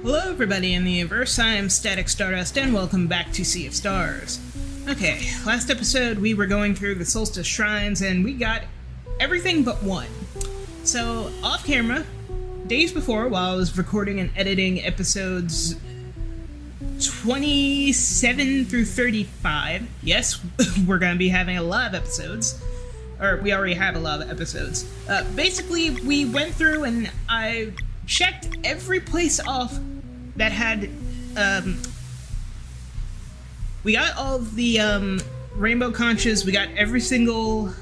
Hello everybody in the universe, I am Static Stardust and welcome back to Sea of Stars. Okay, last episode we were going through the Solstice Shrines and we got everything but one. So, off camera, days before, while I was recording and editing episodes 27 through 35, yes, we're gonna be having a lot of episodes. Or, we already have a lot of episodes. Basically, we went through and I checked every place off that had, we got all of the, rainbow conches, we got every single,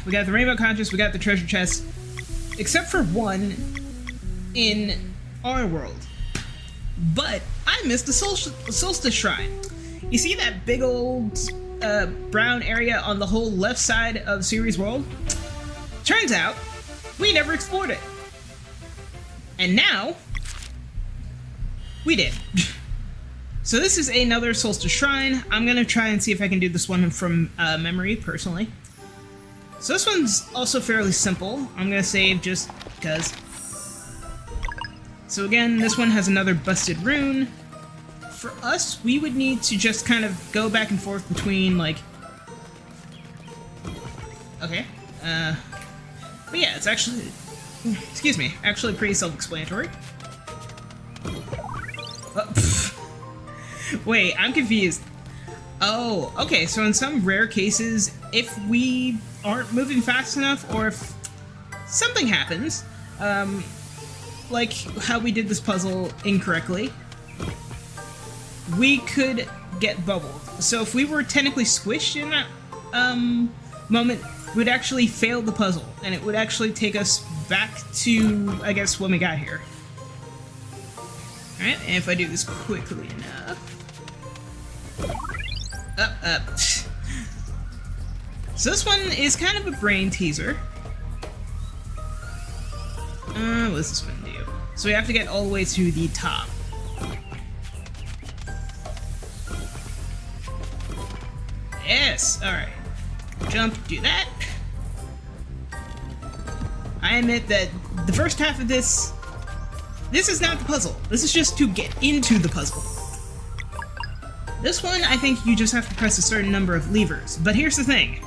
we got the rainbow conches, we got the treasure chest, except for one in our world. But I missed the Solstice Shrine. You see that big old, brown area on the whole left side of Ceres World? Turns out, we never explored it. And now, we did. So this is another Solstice Shrine. I'm gonna try and see if I can do this one from memory, personally. So this one's also fairly simple. I'm gonna save just because. So again, this one has another busted rune. For us, we would need to just kind of go back and forth between, like... Okay. But yeah, it's actually... Excuse me. Actually pretty self-explanatory. Wait, I'm confused. Oh, okay, so in some rare cases, if we aren't moving fast enough, or if something happens, like how we did this puzzle incorrectly, we could get bubbled. So if we were technically squished in that moment, we'd actually fail the puzzle, and it would actually take us back to, I guess, when we got here. Alright, and if I do this quickly enough... Up. So this one is kind of a brain teaser. What does this one do? So we have to get all the way to the top. Yes, alright. Jump, do that. I admit that the first half of this is not the puzzle. This is just to get into the puzzle. This one, I think you just have to press a certain number of levers. But here's the thing.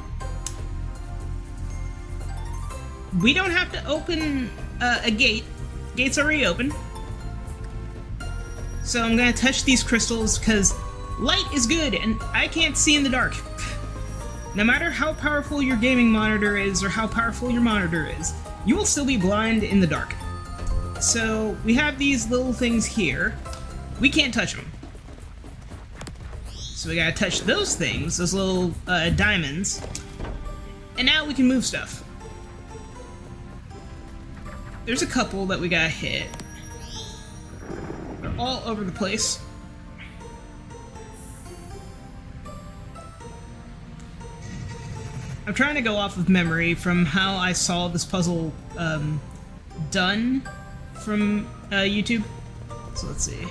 We don't have to open a gate. Gate's already open. So I'm gonna touch these crystals because light is good and I can't see in the dark. No matter how powerful your gaming monitor is or how powerful your monitor is, you will still be blind in the dark. So we have these little things here. We can't touch them. So we gotta touch those things, those little diamonds, and now we can move stuff. There's a couple that we gotta hit. They're all over the place. I'm trying to go off of memory from how I saw this puzzle done from YouTube. So let's see.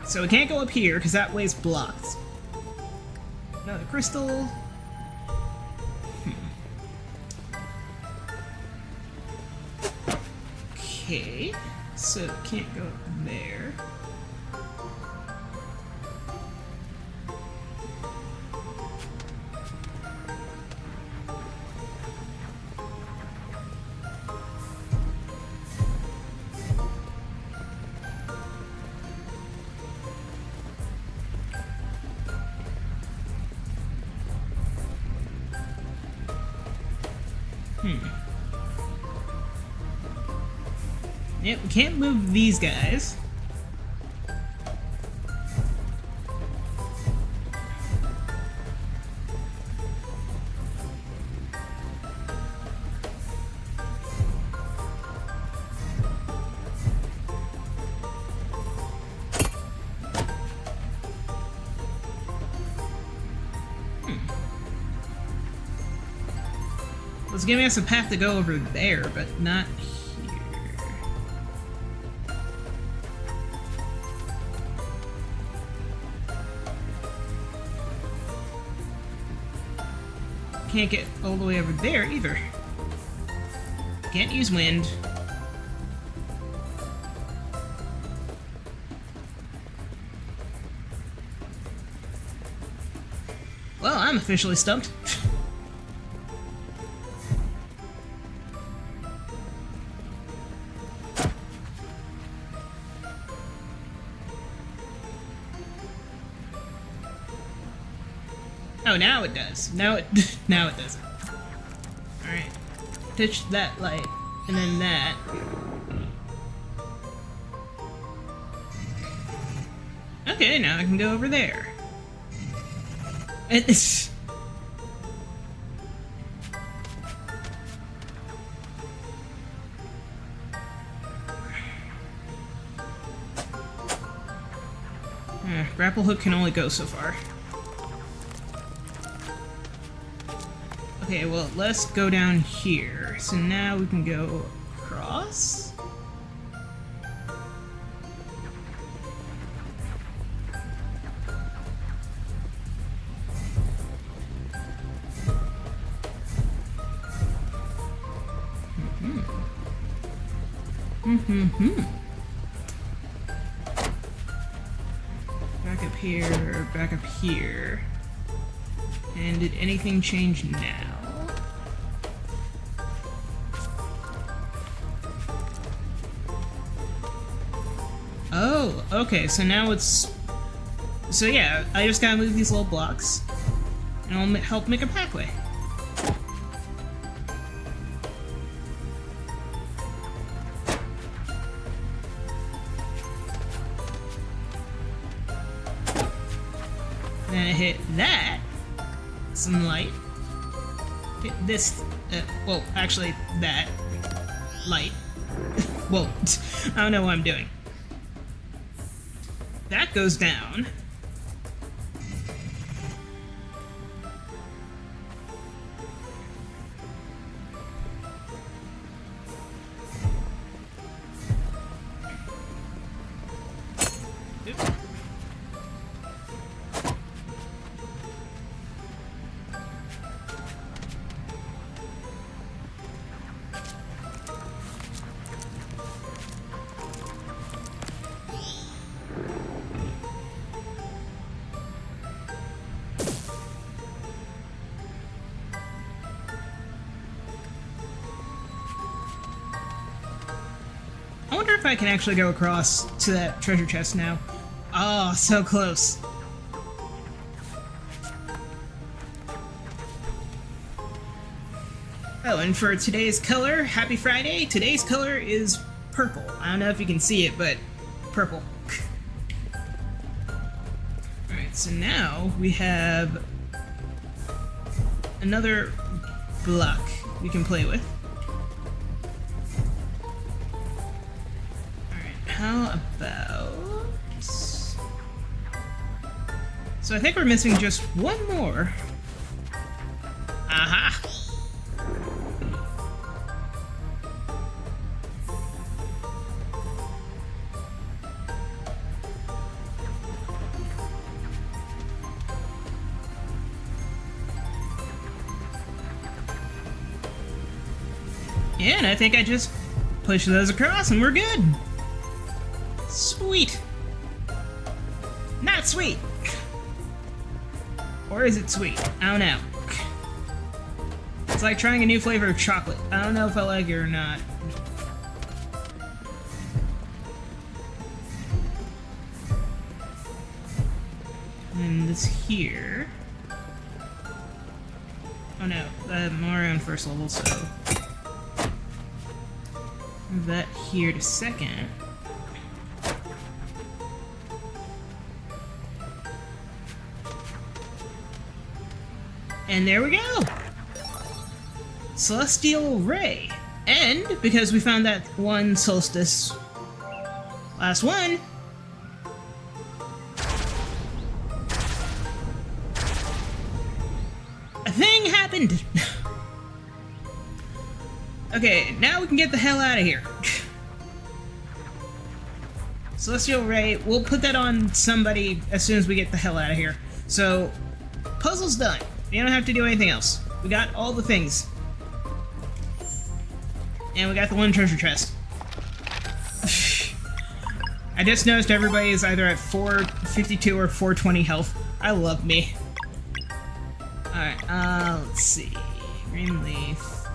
So we can't go up here because that way's blocked. Another crystal. Okay, so can't go up there. Yep, we can't move these guys. It's giving us a path to go over there, but not here. Can't get all the way over there either. Can't use wind. Well, I'm officially stumped. Oh, now it does. Now it doesn't. Alright. Pitch that light, and then that. Okay, now I can go over there. It's... grapple hook can only go so far. Okay, well, let's go down here. So now we can go across? Back up here, back up here. And did anything change now? Oh, okay, so now it's... So yeah, I just gotta move these little blocks, and I'll help make a pathway. Then I hit that, some light. Hit this, well, actually, that light. Well, I don't know what I'm doing. That goes down. Oop. I wonder if I can actually go across to that treasure chest now. Oh, so close. Oh, and for today's color, happy Friday, today's color is purple. I don't know if you can see it, but purple. Alright, so now we have another block we can play with. How about... So I think we're missing just one more. Aha! Yeah, and I think I just push those across and we're good. Sweet. Not sweet. Or is it sweet? I don't know. It's like trying a new flavor of chocolate. I don't know if I like it or not. And this here... Oh no, I'm already on first level, so... Move that here to second. And there we go! Celestial Ray. And, because we found that one solstice last one, a thing happened! Okay, now we can get the hell out of here. Celestial Ray, we'll put that on somebody as soon as we get the hell out of here. So, puzzle's done. You don't have to do anything else. We got all the things. And we got the one treasure chest. I just noticed everybody is either at 452 or 420 health. I love me. Let's see. Green Leaf.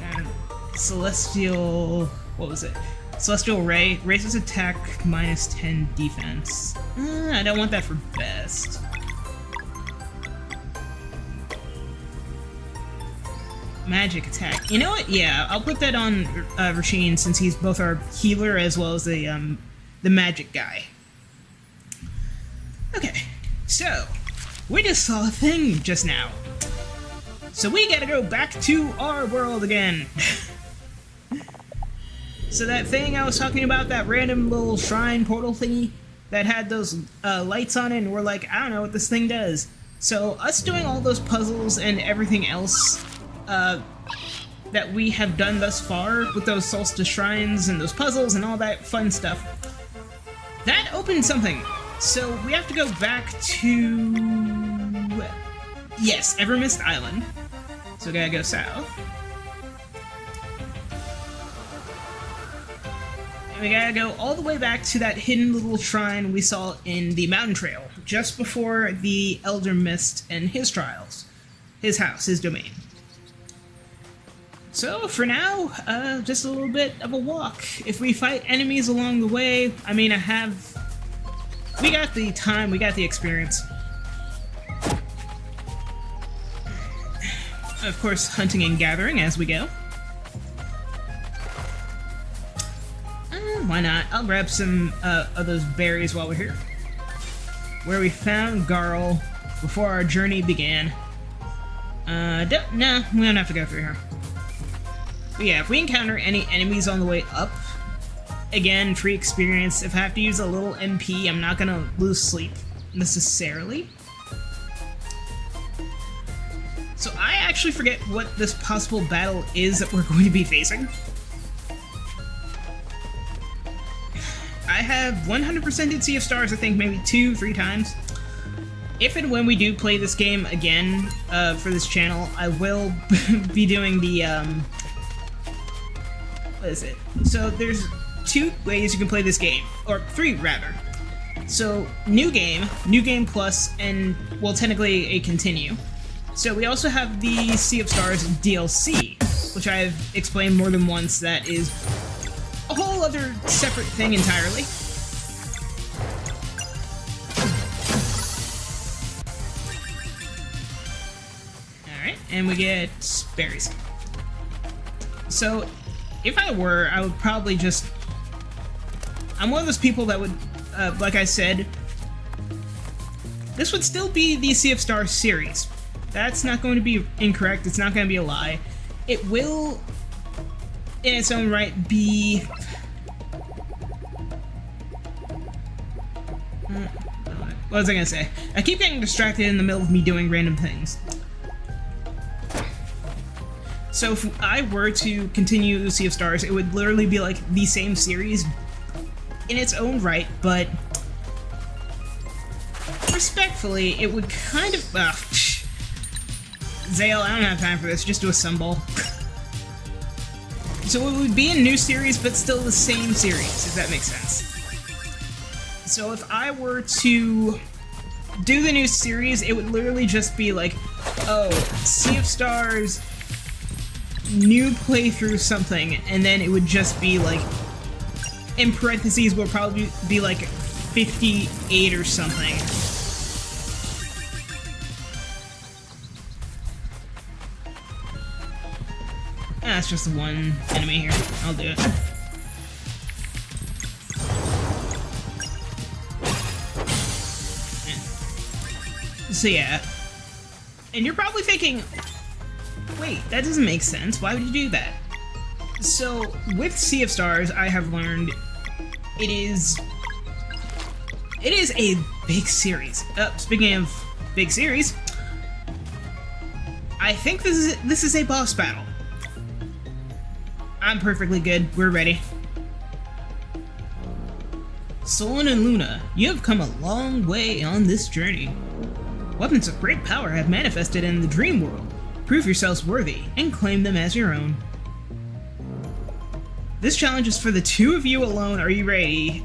And Celestial... What was it? Celestial Ray. Raises attack minus 10 defense. I don't want that for best. Magic attack. You know what? Yeah, I'll put that on Rasheen since he's both our healer as well as the magic guy. Okay, so we just saw a thing just now. So we gotta go back to our world again. So that thing I was talking about, that random little shrine portal thingy that had those lights on it, and we're like, I don't know what this thing does. So us doing all those puzzles and everything else that we have done thus far with those solstice shrines and those puzzles and all that fun stuff, that opened something. So we have to go back to... Yes, Evermist Island. So we gotta go south. And we gotta go all the way back to that hidden little shrine we saw in the mountain trail, just before the Elder Mist and his trials. His house, his domain. So, for now, just a little bit of a walk. If we fight enemies along the way, I mean, we got the time, we got the experience. Of course, hunting and gathering as we go. Why not? I'll grab some of those berries while we're here. Where we found Garl before our journey began. Nah, we don't have to go through here. But yeah, if we encounter any enemies on the way up, again, free experience. If I have to use a little MP, I'm not gonna lose sleep, necessarily. So I actually forget what this possible battle is that we're going to be facing. I have 100% in Sea of Stars, I think maybe 2-3 times. If and when we do play this game again for this channel, I will be doing the... what is it? So there's 2 ways you can play this game, or 3 rather. So new game plus, and well, technically a continue. So we also have the Sea of Stars DLC, which I've explained more than once. That is a whole other separate thing entirely. Alright, and we get berries. So if I were, I would probably just... I'm one of those people that would, like I said, this would still be the Sea of Stars series. That's not going to be incorrect, it's not going to be a lie. It will, in its own right, be... What was I going to say? I keep getting distracted in the middle of me doing random things. So if I were to continue Sea of Stars, it would literally be like the same series in its own right, but respectfully, it would kind of... Zale, I don't have time for this, just do a sunball. So it would be a new series, but still the same series, if that makes sense. So if I were to do the new series, it would literally just be like, oh, Sea of Stars, new playthrough something, and then it would just be like, in parentheses, will probably be like 58 or something. That's just the one enemy here. I'll do it. So yeah. And you're probably thinking, wait, that doesn't make sense. Why would you do that? So, with Sea of Stars, I have learned it is a big series. Speaking of big series, I think this is a boss battle. I'm perfectly good. We're ready. Solon and Luna, you have come a long way on this journey. Weapons of great power have manifested in the dream world. Prove yourselves worthy and claim them as your own. This challenge is for the 2 of you alone. Are you ready?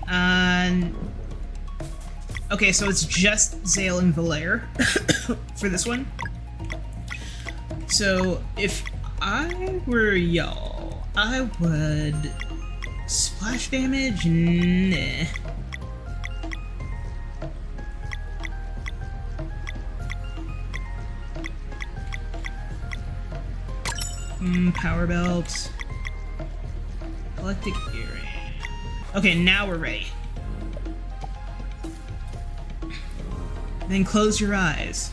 Okay, so it's just Zale and Valeer for this one. So if I were y'all, I would splash damage. Nah. Power belt. Galactic earring. Okay, now we're ready. Then close your eyes.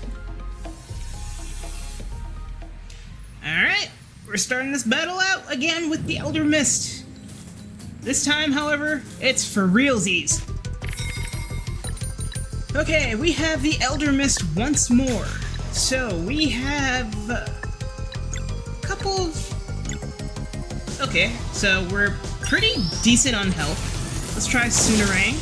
Alright, we're starting this battle out again with the Elder Mist. This time, however, it's for realsies. Okay, we have the Elder Mist once more. So, we have a couple of... Okay, so we're pretty decent on health. Let's try Soonerang.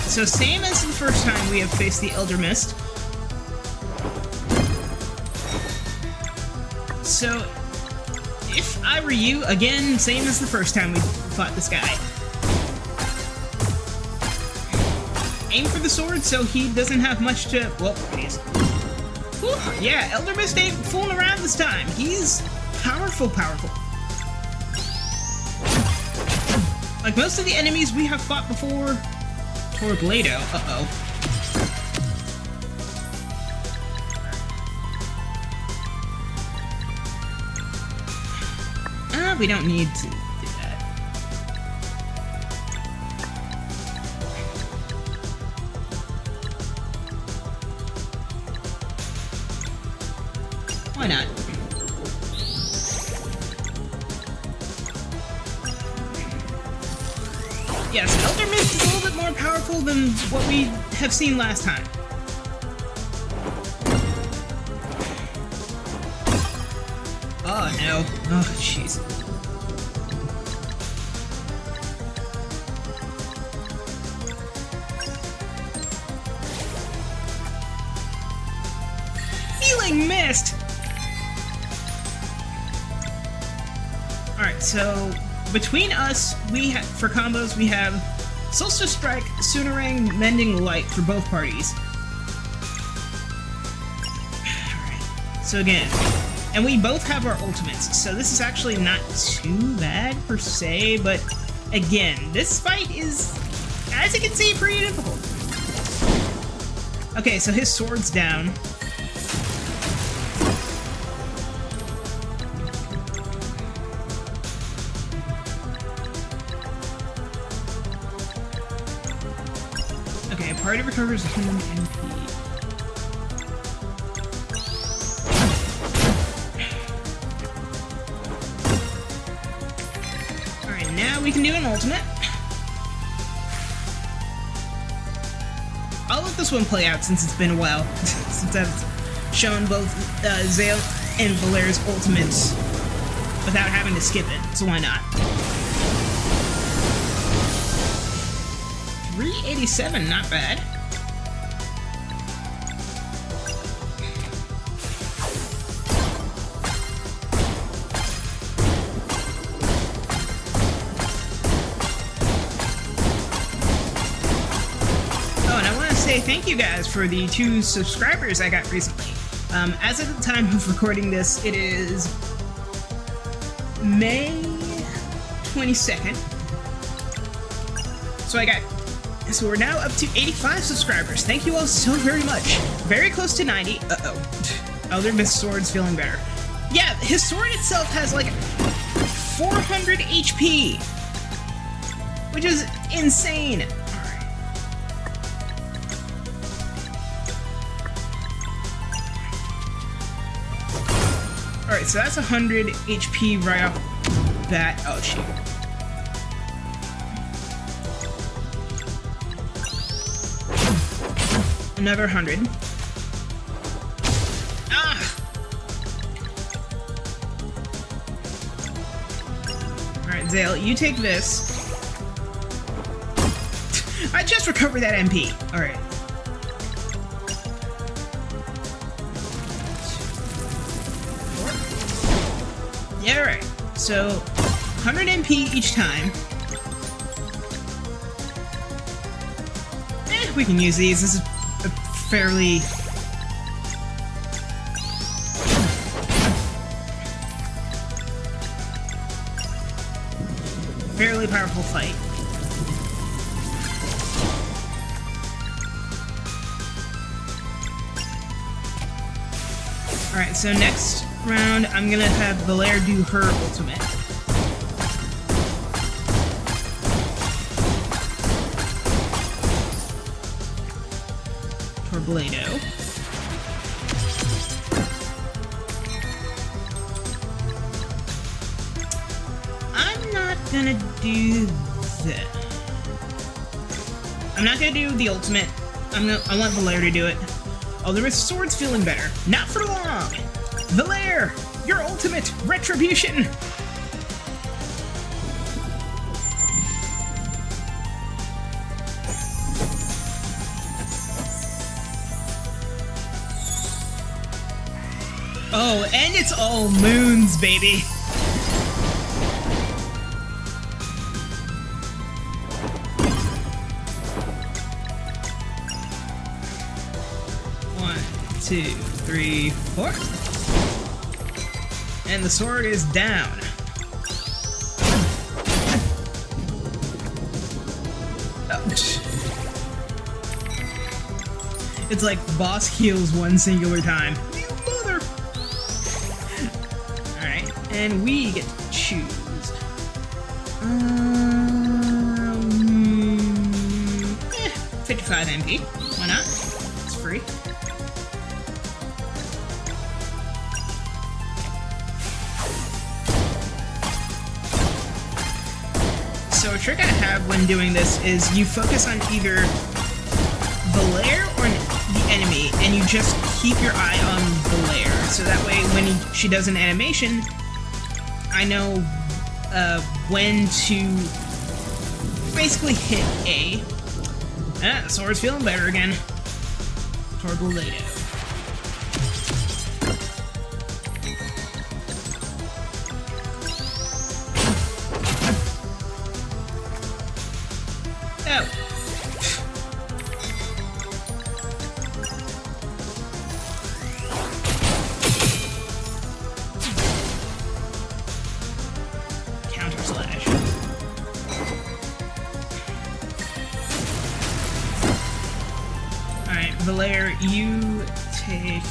So same as the first time we have faced the Elder Mist. So, if I were you, again, same as the first time we fought this guy. Aim for the sword so he doesn't have much to... Well, please. Whew, yeah, Elder Mist ain't fooling around this time. He's powerful. Like most of the enemies we have fought before... Torblado. Uh-oh. We don't need to do that. Why not? Yes, Elder Mist is a little bit more powerful than what we have seen last time. Oh no. Oh jeez. Healing Mist! Alright, so between us, for combos, we have Solstice Strike, Soonerang, Mending Light for both parties. Alright, so again, and we both have our ultimates, so this is actually not too bad per se, but again, this fight is, as you can see, pretty difficult. Okay, so his sword's down. Okay, party recovers 100 MP. Alright, now we can do an ultimate. I'll let this one play out since it's been a while since I've shown both Zale and Valeer's ultimates without having to skip it, so why not? 387, not bad. Oh, and I want to say thank you guys for the 2 subscribers I got recently. As of the time of recording this, it is May 22nd. So we're now up to 85 subscribers. Thank you all so very much. Very close to 90. Uh-oh. Elder Mist sword's feeling better. Yeah, his sword itself has like 400 HP. Which is insane. Alright. Alright, so that's 100 HP right off the bat. Oh, shoot. Another 100. Ah! Alright, Zale, you take this. I just recovered that MP. Alright. Yeah, alright. So, 100 MP each time. We can use these. This is a fairly... fairly powerful fight. Alright, so next round, I'm gonna have Valere do her ultimate. Torblado. I'm not gonna do that. I'm not gonna do the ultimate. I want Valere to do it. Oh, the sword's feeling better. Not for long! Valere! Your ultimate retribution! Oh, and it's all moons, baby! One, two, three, four. And the sword is down. Ouch. It's like boss heals one singular time. You mother! Alright, and we get to choose. 55 MP. Why not? It's free. So a trick I have when doing this is you focus on either Valere or the enemy, and you just keep your eye on Valere. So that way, when she does an animation, I know when to basically hit A. Ah, the sword's feeling better again. Torblado. Oh. Counter slash. Alright, Valere, you take...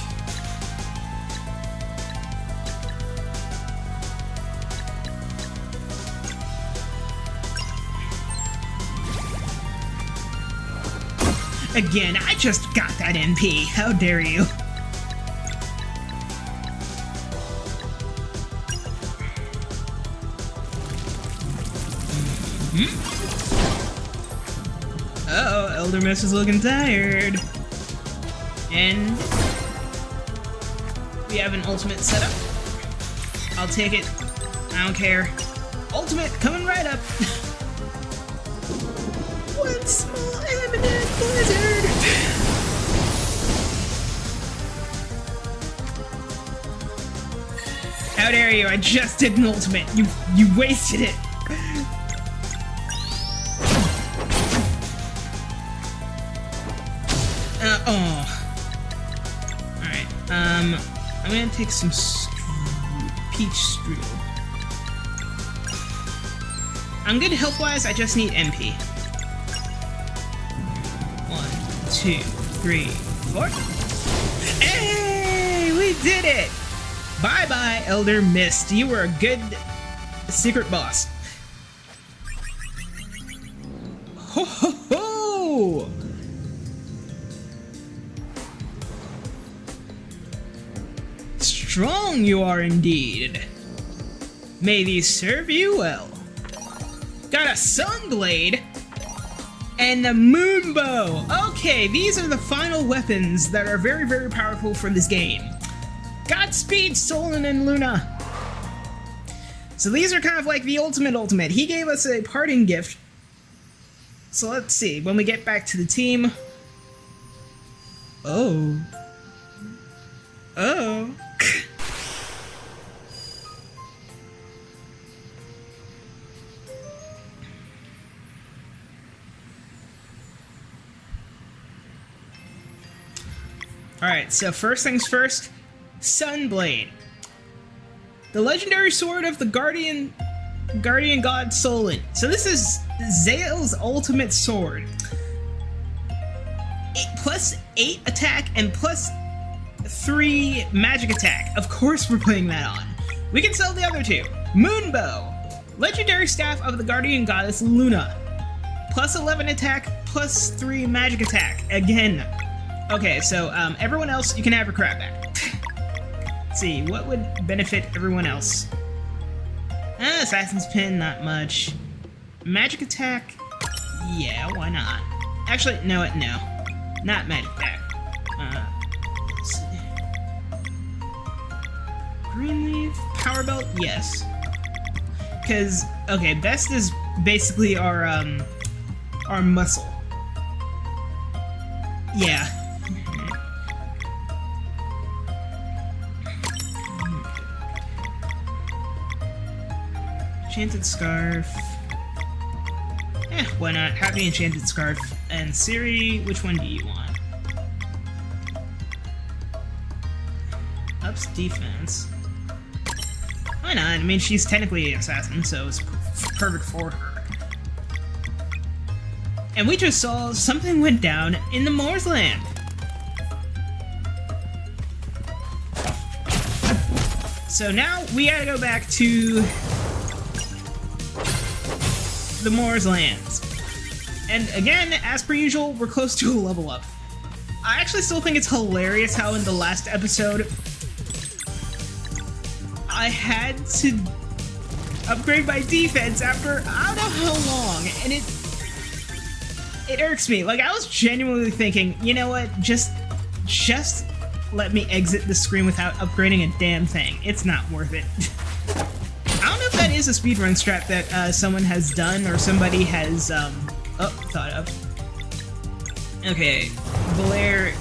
Again, I just got that MP. How dare you? Uh-oh, Elder Mist is looking tired. And we have an ultimate setup. I'll take it. I don't care. Ultimate coming right up. One small eminent blizzard. How dare you? I just did an ultimate. You wasted it. Oh. Alright, I'm gonna take some peach strudel. I'm good health-wise, I just need MP. 1, 2, 3, 4. Hey! We did it! Bye-bye, Elder Mist. You were a good secret boss. Ho ho ho! Strong you are indeed. May these serve you well. Got a Sunblade and the Moonbow. Okay, these are the final weapons that are very, very powerful for this game. Godspeed, Solon and Luna. So these are kind of like the ultimate. He gave us a parting gift. So let's see, when we get back to the team... Oh. Alright, so first things first, Sunblade. The legendary sword of the Guardian God Solon. So this is Zale's ultimate sword. Plus 8 attack and plus 3 magic attack. Of course we're putting that on. We can sell the other two. Moonbow. Legendary staff of the Guardian Goddess Luna. Plus 11 attack, plus 3 magic attack. Again. Okay, so everyone else, you can have your crap back. Let's see, what would benefit everyone else? Assassin's Pin, not much. Magic attack? Yeah, why not? Actually, no. Not magic attack. Let's see. Greenleaf? Power Belt? Yes. Because, okay, best is basically our muscle. Yeah. Enchanted Scarf. Why not? Have the Enchanted Scarf. And Ciri, which one do you want? Ups defense. Why not? I mean, she's technically an assassin, so it's perfect for her. And we just saw something went down in the Moorsland. So now we gotta go back to the Moorslands. And again, as per usual, we're close to a level up. I actually still think it's hilarious how in the last episode I had to upgrade my defense after I don't know how long, and it irks me. Like, I was genuinely thinking, you know what, just let me exit the screen without upgrading a damn thing. It's not worth it. I don't know if that is a speedrun strat that someone has done or somebody has thought of. Okay, Valere,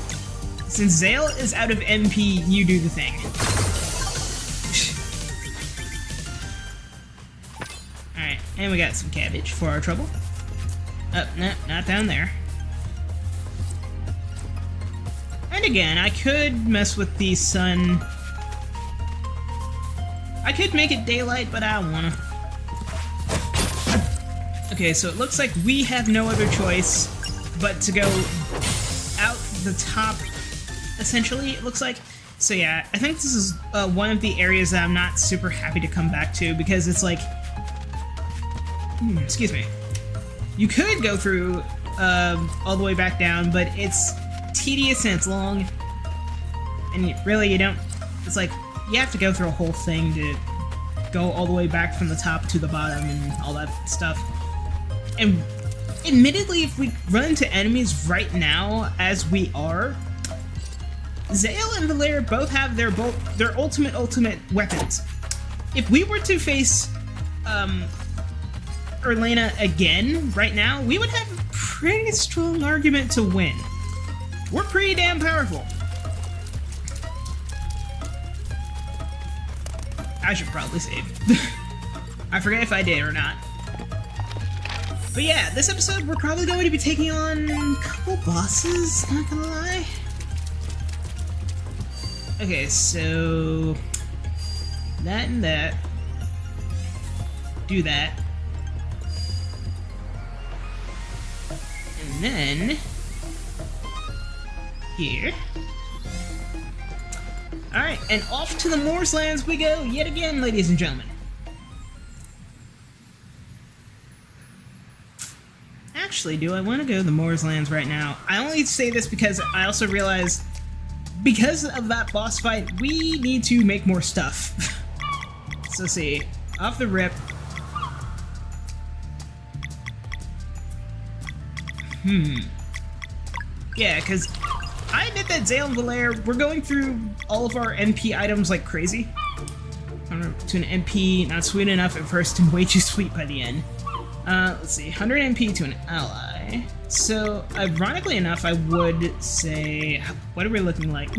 since Zale is out of MP, you do the thing. Alright, and we got some cabbage for our trouble. No, not down there. And again, I could mess with the sun. I could make it daylight, but I don't wanna. Okay, so it looks like we have no other choice but to go out the top, essentially, it looks like. So yeah, I think this is one of the areas that I'm not super happy to come back to, because it's like... excuse me. You could go through all the way back down, but it's tedious and it's long. And really, you don't... It's like, you have to go through a whole thing to go all the way back from the top to the bottom and all that stuff. And admittedly, if we run into enemies right now, as we are, Zale and Valere both have their ultimate weapons. If we were to face Erlena again right now, we would have a pretty strong argument to win. We're pretty damn powerful. I should probably save. I forget if I did or not. But yeah, this episode we're probably going to be taking on a couple bosses, not gonna lie. Okay, so... that and that. Do that. And then... here. Alright, and off to the Moorslands we go yet again, ladies and gentlemen. Actually, do I want to go to the Moorslands right now? I only say this because I also realize, because of that boss fight, we need to make more stuff. So let's see, off the rip. Yeah, because I admit that Zale and Valere, we're going through all of our MP items like crazy. To an MP, not sweet enough at first and way too sweet by the end. Let's see, 100 MP to an ally. So, ironically enough, I would say... what are we looking like?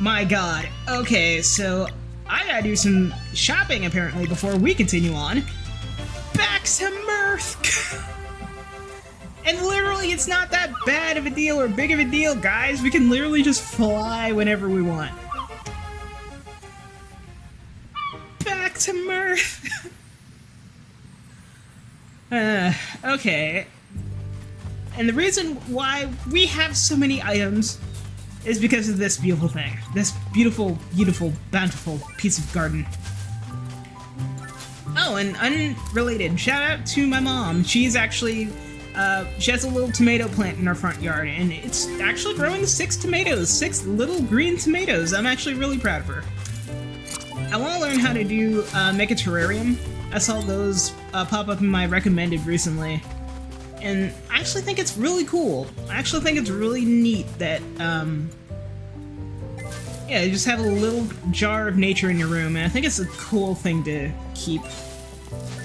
My god. Okay, so I gotta do some shopping, apparently, before we continue on. Back to Mirth! And literally, it's not that bad of a deal or big of a deal, guys. We can literally just fly whenever we want. Back to Mirth. Okay. And the reason why we have so many items is because of this beautiful thing. This beautiful, beautiful, bountiful piece of garden. Oh, and unrelated, shout out to my mom. She's actually, she has a little tomato plant in our front yard, and it's actually growing 6 tomatoes, 6 little green tomatoes. I'm actually really proud of her. I want to learn how to do, make a terrarium. I saw those pop up in my recommended recently. And I actually think it's really cool. I actually think it's really neat that, yeah, you just have a little jar of nature in your room, and I think it's a cool thing to keep.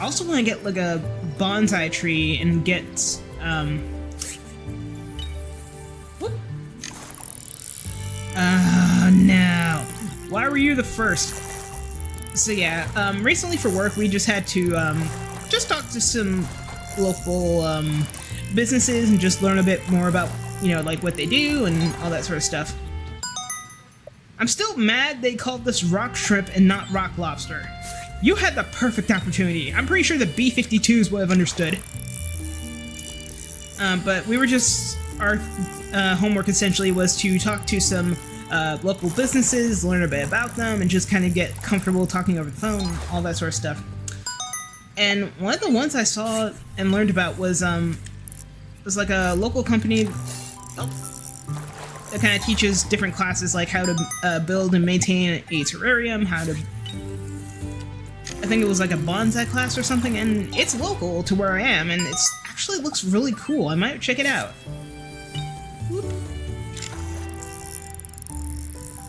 I also want to get, like, a bonsai tree and get, whoop. Oh, no. Why were you the first? So, yeah, recently for work, we just had to, just talk to some local businesses and just learn a bit more about, you know, like what they do and all that sort of stuff. I'm still mad they called this rock shrimp and not rock lobster. You had the perfect opportunity. I'm pretty sure the B-52s would have understood. But we were just, our homework essentially was to talk to some local businesses, learn a bit about them, and just kind of get comfortable talking over the phone, all that sort of stuff. And one of the ones I saw and learned about was like a local company that kind of teaches different classes, like how to build and maintain a terrarium, how to... I think it was like a bonsai class or something, and it's local to where I am, and it's actually looks really cool. I might check it out. Whoop.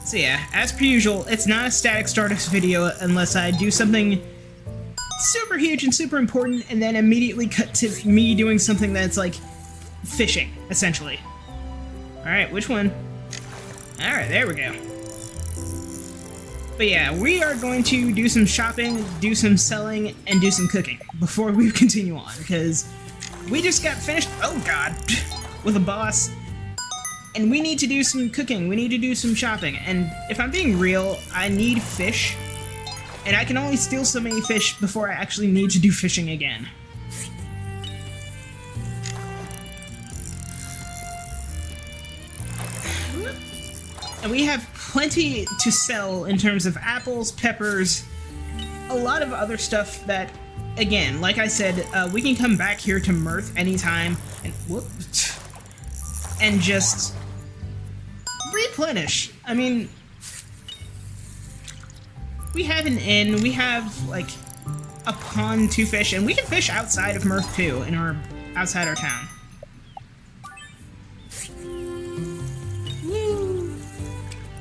So yeah, as per usual, it's not a static Stardust video unless I do something super huge and super important, and then immediately cut to me doing something that's like fishing, essentially. Alright, which one? Alright, there we go. But yeah, we are going to do some shopping, do some selling, and do some cooking before we continue on, because we just got finished, oh god, with a boss, and we need to do some cooking, we need to do some shopping, and if I'm being real, I need fish. And I can only steal so many fish before I actually need to do fishing again. And we have plenty to sell in terms of apples, peppers, a lot of other stuff that, again, like I said, we can come back here to Mirth anytime and and just replenish. I mean, we have an inn, we have, like, a pond to fish, and we can fish outside of Mirth, too, outside our town. Woo!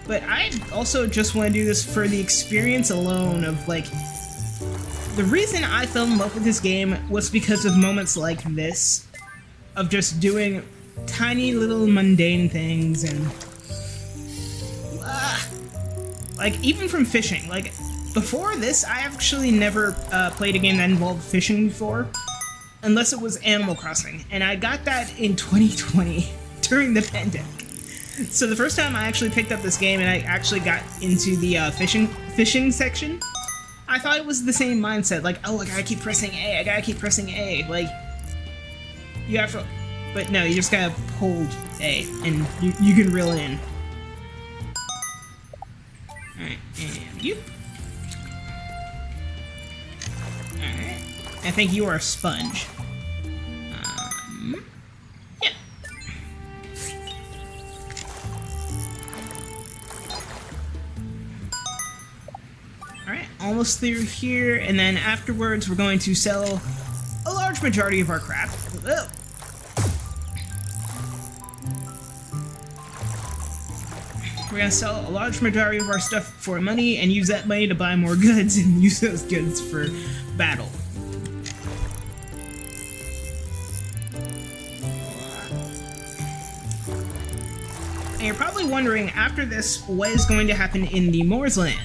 But I also just want to do this for the experience alone of, like, the reason I fell in love with this game was because of moments like this, of just doing tiny little mundane things and... like, even from fishing, like, before this, I actually never played a game that involved fishing before, unless it was Animal Crossing, and I got that in 2020, during the pandemic. So the first time I actually picked up this game and I actually got into the fishing section, I thought it was the same mindset, like, oh, I gotta keep pressing A, I gotta keep pressing A, like, you have to, but no, you just gotta hold A, and you can reel it in. Alright, and you. Alright. I think you are a sponge. Yeah. Alright, almost through here, and then afterwards we're going to sell a large majority of our crap. Ugh. We're gonna sell a large majority of our stuff for money and use that money to buy more goods and use those goods for battle. And you're probably wondering, after this, what is going to happen in the Moors Land?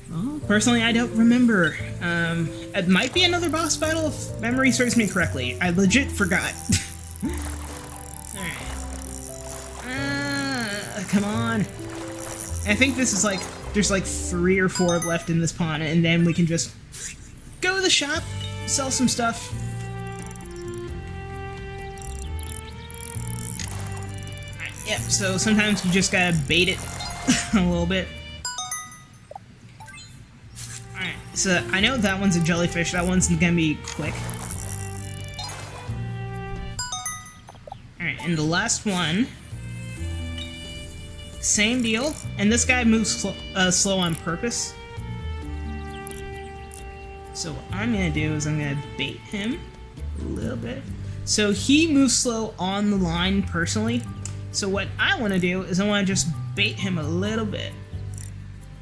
Well, personally, I don't remember. It might be another boss battle if memory serves me correctly. I legit forgot. Alright. Come on. I think this is like, there's like 3 or 4 left in this pond, and then we can just go to the shop, sell some stuff. Alright, yeah, so sometimes you just gotta bait it a little bit. Alright, so I know that one's a jellyfish, that one's gonna be quick. Alright, and the last one, same deal, and this guy moves slow on purpose. So what I'm gonna do is I'm gonna bait him a little bit. So he moves slow on the line personally. So what I want to do is I want to just bait him a little bit,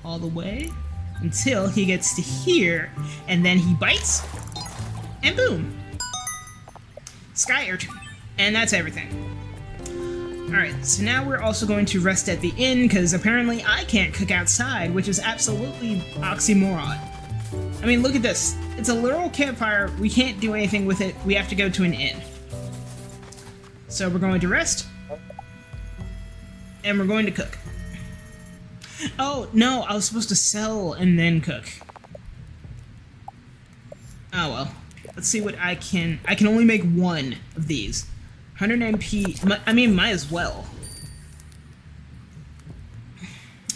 all the way, until he gets to here, and then he bites, and boom! Sky Urchin. And that's everything. Alright, so now we're also going to rest at the inn, because apparently I can't cook outside, which is absolutely oxymoron. I mean, look at this. It's a literal campfire, we can't do anything with it, we have to go to an inn. So we're going to rest, and we're going to cook. Oh, no, I was supposed to sell and then cook. Oh well. Let's see what I can only make 1 of these. 100 MP, I mean, might as well.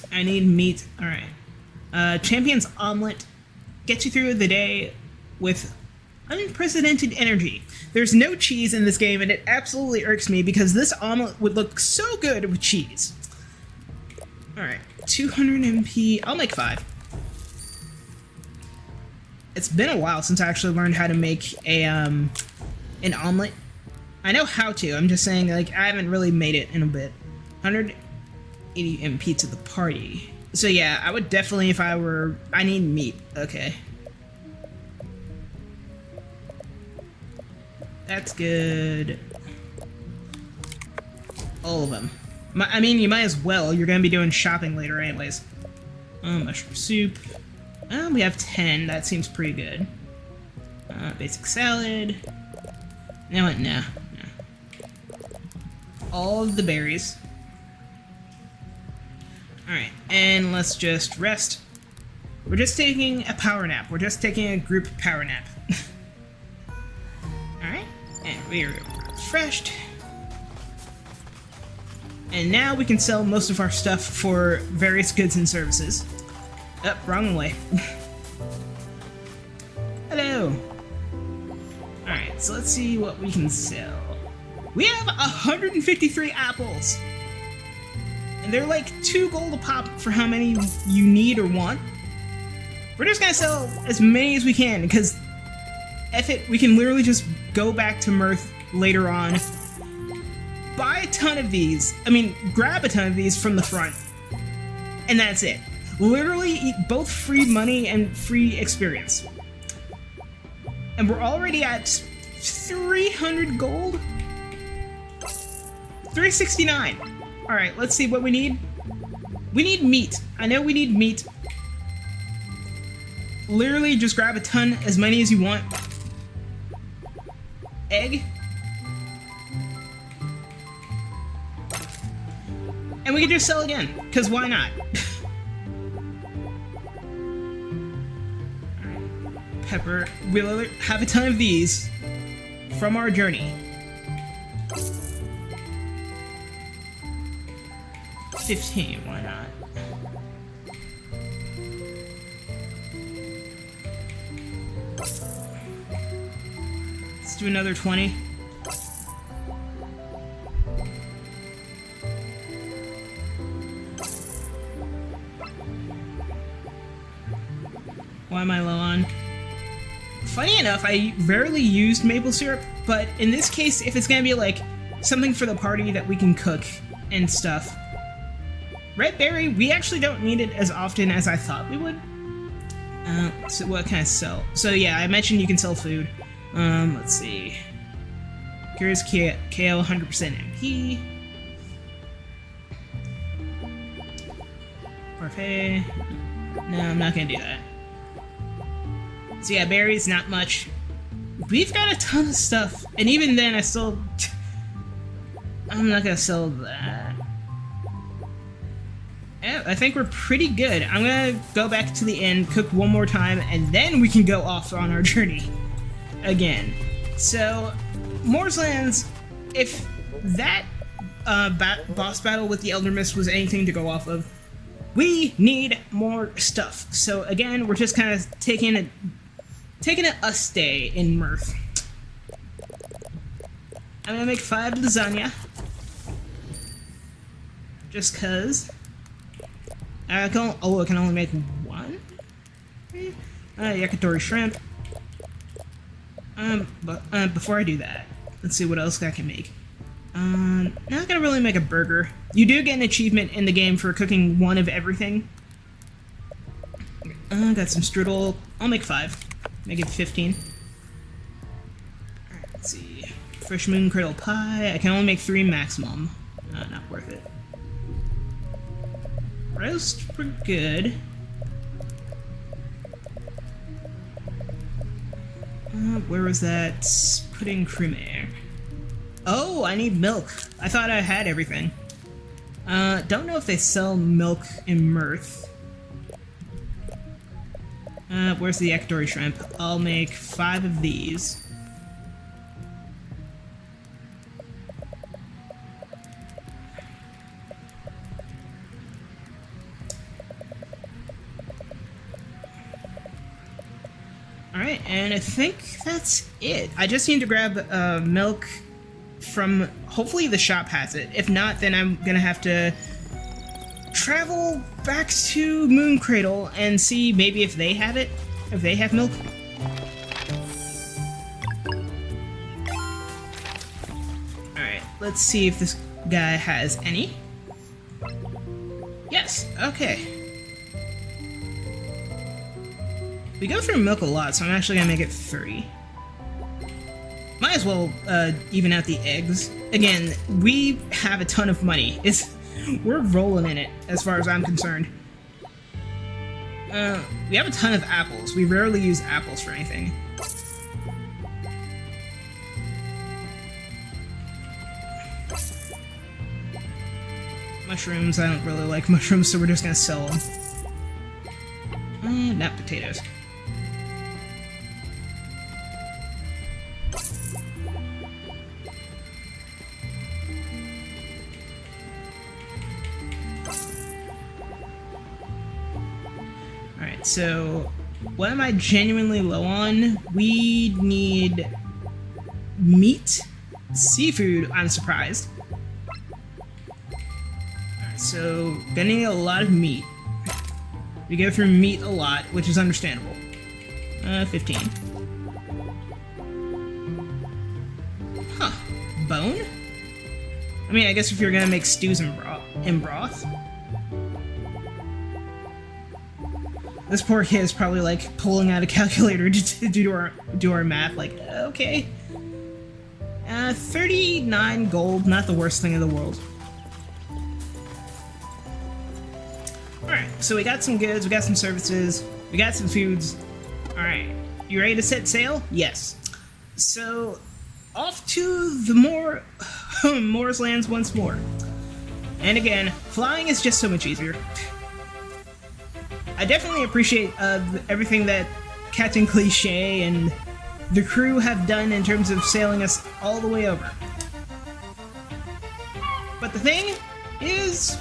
I need meat, alright. Champion's Omelet gets you through the day with unprecedented energy. There's no cheese in this game, and it absolutely irks me because this omelet would look so good with cheese. Alright, 200 MP, I'll make 5. It's been a while since I actually learned how to make a, an omelet. I know how to, I'm just saying, like, I haven't really made it in a bit. 180 MP to the party. So yeah, I would definitely, if I were, I need meat, okay. That's good. All of them. I mean, you might as well, you're gonna be doing shopping later anyways. Mushroom soup. We have 10, that seems pretty good. Basic salad. No, no. All of the berries. Alright, and let's just rest. We're just taking a power nap. We're just taking a group power nap. Alright, and we're refreshed. And now we can sell most of our stuff for various goods and services. Oh, wrong way. Hello! Alright, so let's see what we can sell. We have 153 apples! And they're like 2 gold a pop for how many you need or want. We're just gonna sell as many as we can, because F it, we can literally just go back to Mirth later on. Buy a ton of these. I mean, grab a ton of these from the front. And that's it. Literally eat both free money and free experience. And we're already at 300 gold? 369. Alright, let's see what we need. We need meat. I know we need meat. Literally just grab a ton, as many as you want. Egg. And we can just sell again, because why not? Pepper. We'll have a ton of these from our journey. 15, why not? Let's do another 20. Why am I low on? Funny enough, I rarely used maple syrup, but in this case, if it's gonna be like something for the party that we can cook and stuff. Red berry, we actually don't need it as often as I thought we would. So what can I sell? So yeah, I mentioned you can sell food. Let's see. Here's KO 100% MP. Parfait. No, I'm not gonna do that. So yeah, berries, not much. We've got a ton of stuff, and even then I still I'm not gonna sell that. Yeah, I think we're pretty good. I'm gonna go back to the inn, cook one more time, and then we can go off on our journey again. So, Moore's Lands, if that boss battle with the Elder Mist was anything to go off of, we need more stuff. So again, we're just kind of taking a stay in Mirth. I'm gonna make 5 lasagna. Just cause. I can only make 1? Yakitori shrimp. But before I do that, let's see what else I can make. Not gonna really make a burger. You do get an achievement in the game for cooking 1 of everything. Got some strudel. I'll make 5. Make it 15. Alright, let's see. Fresh moon cradle pie. I can only make 3 maximum. Not worth it. Roast, we're good. Where was that pudding cremere? Oh, I need milk. I thought I had everything. Don't know if they sell milk in Mirth. Where's the yakitori shrimp? I'll make 5 of these. Alright, and I think that's it. I just need to grab milk from, hopefully the shop has it. If not, then I'm gonna have to travel back to Moon Cradle and see maybe if they have it, if they have milk. Alright, let's see if this guy has any. Yes, okay. We go through milk a lot, so I'm actually gonna make it 30. Might as well even out the eggs. Again, we have a ton of money. We're rolling in it, as far as I'm concerned. We have a ton of apples. We rarely use apples for anything. Mushrooms, I don't really like mushrooms, so we're just gonna sell them. Not potatoes. Alright, so what am I genuinely low on? We need meat, seafood, I'm surprised. Alright, so gonna need a lot of meat. We go through meat a lot, which is understandable. 15. Huh. Bone? I mean, I guess if you're gonna make stews and broth. This poor kid is probably like pulling out a calculator to do our math. Like, okay. 39 gold, not the worst thing in the world. Alright, so we got some goods, we got some services, we got some foods. Alright, you ready to set sail? Yes. So, off to the Moore's Lands once more. And again, flying is just so much easier. I definitely appreciate everything that Captain Cliché and the crew have done in terms of sailing us all the way over. But the thing is...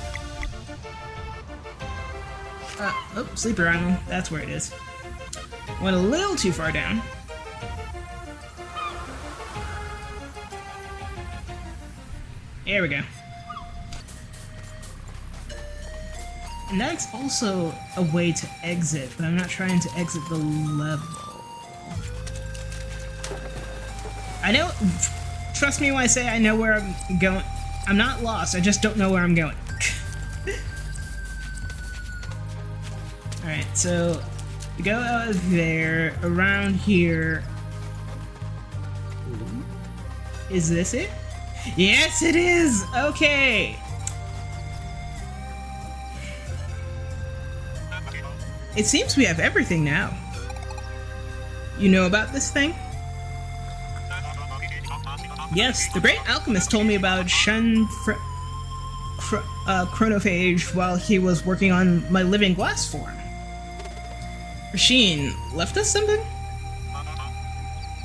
oh, Sleeper Island. That's where it is. Went a little too far down. There we go. And that's also a way to exit, but I'm not trying to exit the level. I know, trust me when I say I know where I'm going. I'm not lost, I just don't know where I'm going. Alright, so we go out of there, around here. Is this it? Yes, it is! Okay! It seems we have everything now. You know about this thing? Yes, the great alchemist told me about chronophage while he was working on my living glass form. Rasheen left us something?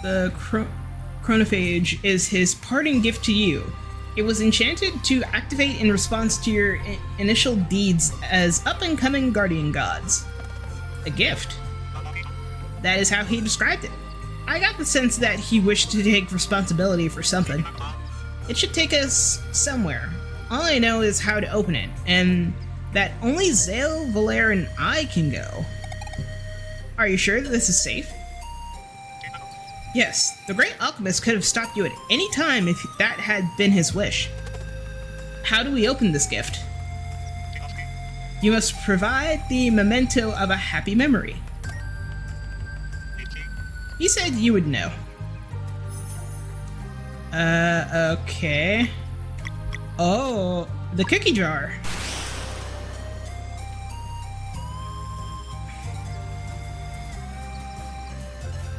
The chronophage is his parting gift to you. It was enchanted to activate in response to your initial deeds as up-and-coming guardian gods. A gift? That is how he described it. I got the sense that he wished to take responsibility for something. It should take us somewhere. All I know is how to open it, and that only Zale, Valere, and I can go. Are you sure that this is safe? Yes, the great alchemist could have stopped you at any time if that had been his wish. How do we open this gift? You must provide the memento of a happy memory. You said you would know. Okay. Oh, the cookie jar.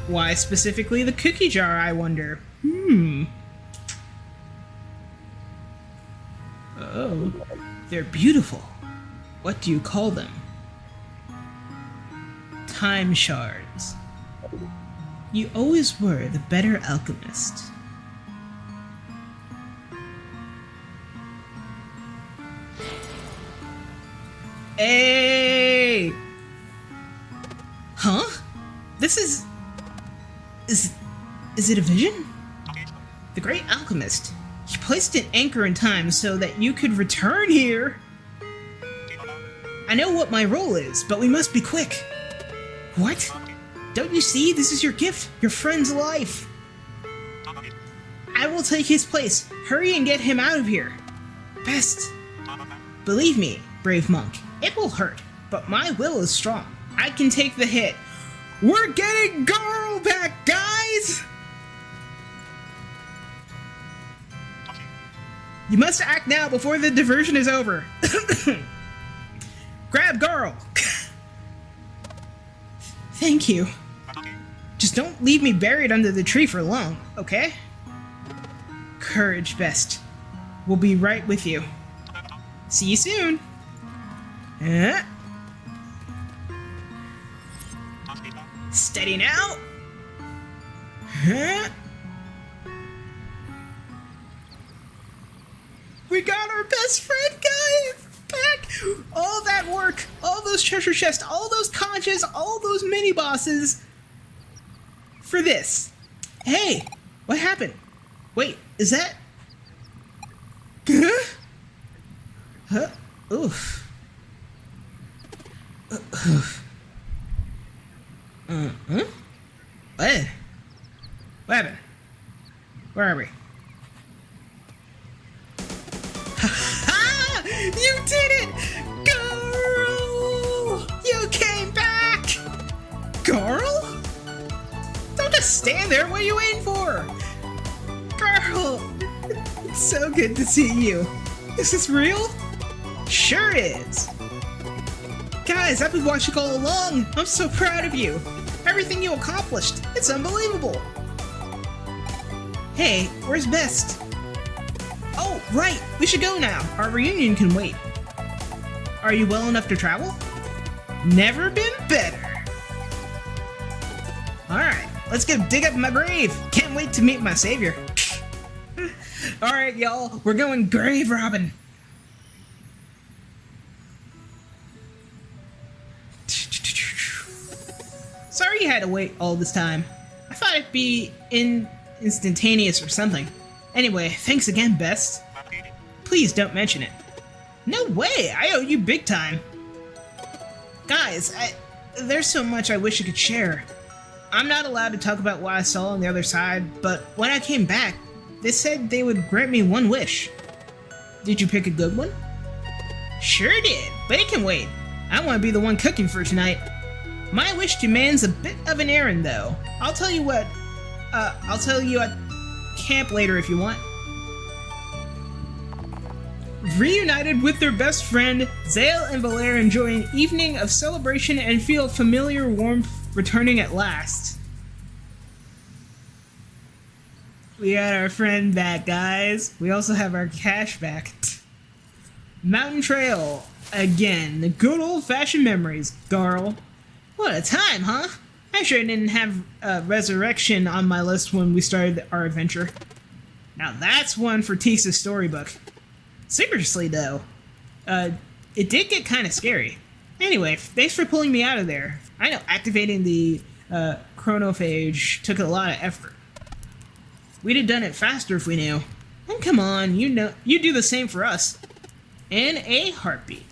Why specifically the cookie jar, I wonder? Oh, they're beautiful. What do you call them? Time shards. You always were the better alchemist. Hey! Huh? This is it a vision? The great alchemist. He placed an anchor in time so that you could return here. I know what my role is, but we must be quick. What? Don't you see? This is your gift, your friend's life. I will take his place. Hurry and get him out of here. Best. Believe me, brave monk, it will hurt, but my will is strong. I can take the hit. We're getting Garl back, guys! You must act now before the diversion is over. Grab Garl. Thank you. Just don't leave me buried under the tree for long, okay? Courage, best. We'll be right with you. See you soon. Steady now. We got our best friend, guys, back. All that work, all those treasure chests, all those conches, all those mini bosses for this. Hey, what happened? Wait, is that? Huh? Oof. What? What happened? Where are we? Ha! You did it! Garl! You came back! Garl? Don't just stand there. What are you waiting for? Garl! It's so good to see you. Is this real? Sure is. Guys, I've been watching all along. I'm so proud of you. Everything you accomplished. It's unbelievable. Hey, where's Best? Oh, right. We should go now. Our reunion can wait. Are you well enough to travel? Never been better. Alright, let's go dig up my grave. Can't wait to meet my savior. Alright, y'all. We're going grave robbing. Sorry you had to wait all this time. I thought it'd be instantaneous or something. Anyway, thanks again, Best. Please don't mention it. No way! I owe you big time. Guys, there's so much I wish I could share. I'm not allowed to talk about what I saw on the other side, but when I came back, they said they would grant me one wish. Did you pick a good one? Sure did, but it can wait. I want to be the one cooking for tonight. My wish demands a bit of an errand, though. I'll tell you what. I'll tell you at camp later if you want. Reunited with their best friend, Zale and Valere enjoy an evening of celebration and feel familiar warmth returning at last. We got our friend back, guys. We also have our cash back. Mountain Trail. Again, the good old-fashioned memories, Garl. What a time, huh? I sure didn't have Resurrection on my list when we started our adventure. Now that's one for Tisa's storybook. Seriously, though, it did get kind of scary. Anyway, thanks for pulling me out of there. I know activating the chronophage took a lot of effort. We'd have done it faster if we knew. And come on, you do the same for us. In a heartbeat.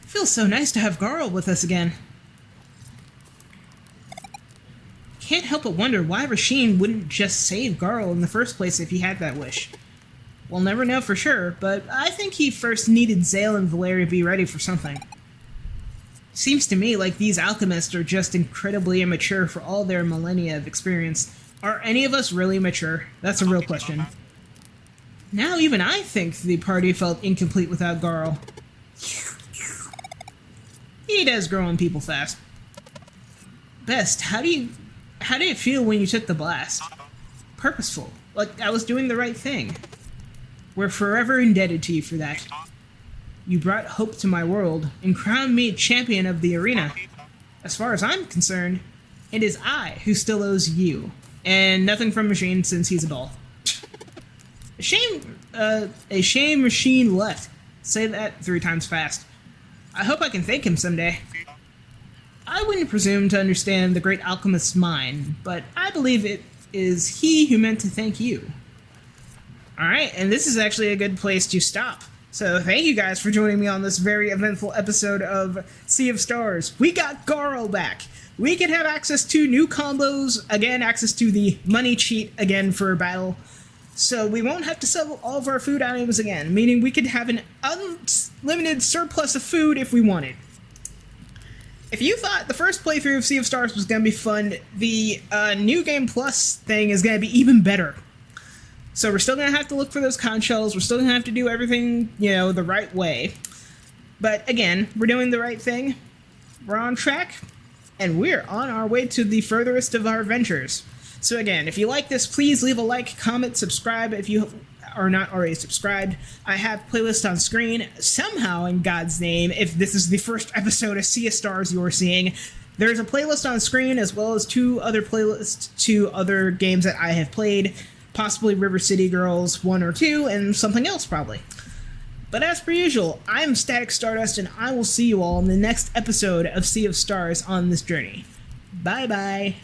Feels so nice to have Garl with us again. Can't help but wonder why Rasheen wouldn't just save Garl in the first place if he had that wish. We'll never know for sure, but I think he first needed Zale and Valeria to be ready for something. Seems to me like these alchemists are just incredibly immature for all their millennia of experience. Are any of us really mature? That's a real question. Now even I think the party felt incomplete without Garl. He does grow on people fast. Best, how did it feel when you took the blast? Purposeful, like I was doing the right thing. We're forever indebted to you for that. You brought hope to my world and crowned me champion of the arena. As far as I'm concerned, it is I who still owes you. And nothing from Machine since he's a doll. A shame Machine left. Say that 3 times fast. I hope I can thank him someday. I wouldn't presume to understand the great alchemist's mind, but I believe it is he who meant to thank you. Alright, and this is actually a good place to stop. So thank you guys for joining me on this very eventful episode of Sea of Stars. We got Garl back. We can have access to new combos, again, access to the money cheat again for battle. So we won't have to sell all of our food items again, meaning we could have an unlimited surplus of food if we wanted. If you thought the first playthrough of Sea of Stars was going to be fun, the New Game Plus thing is going to be even better. So we're still going to have to look for those conch shells, we're still going to have to do everything, the right way. But again, we're doing the right thing, we're on track, and we're on our way to the furthest of our adventures. So again, if you like this, please leave a like, comment, subscribe if you are not already subscribed. I have playlists on screen. Somehow, in God's name, if this is the first episode of Sea of Stars you're seeing, there's a playlist on screen as well as 2 other playlists to other games that I have played, possibly River City Girls 1 or 2, and something else probably. But as per usual, I'm Static Stardust, and I will see you all in the next episode of Sea of Stars on this journey. Bye-bye.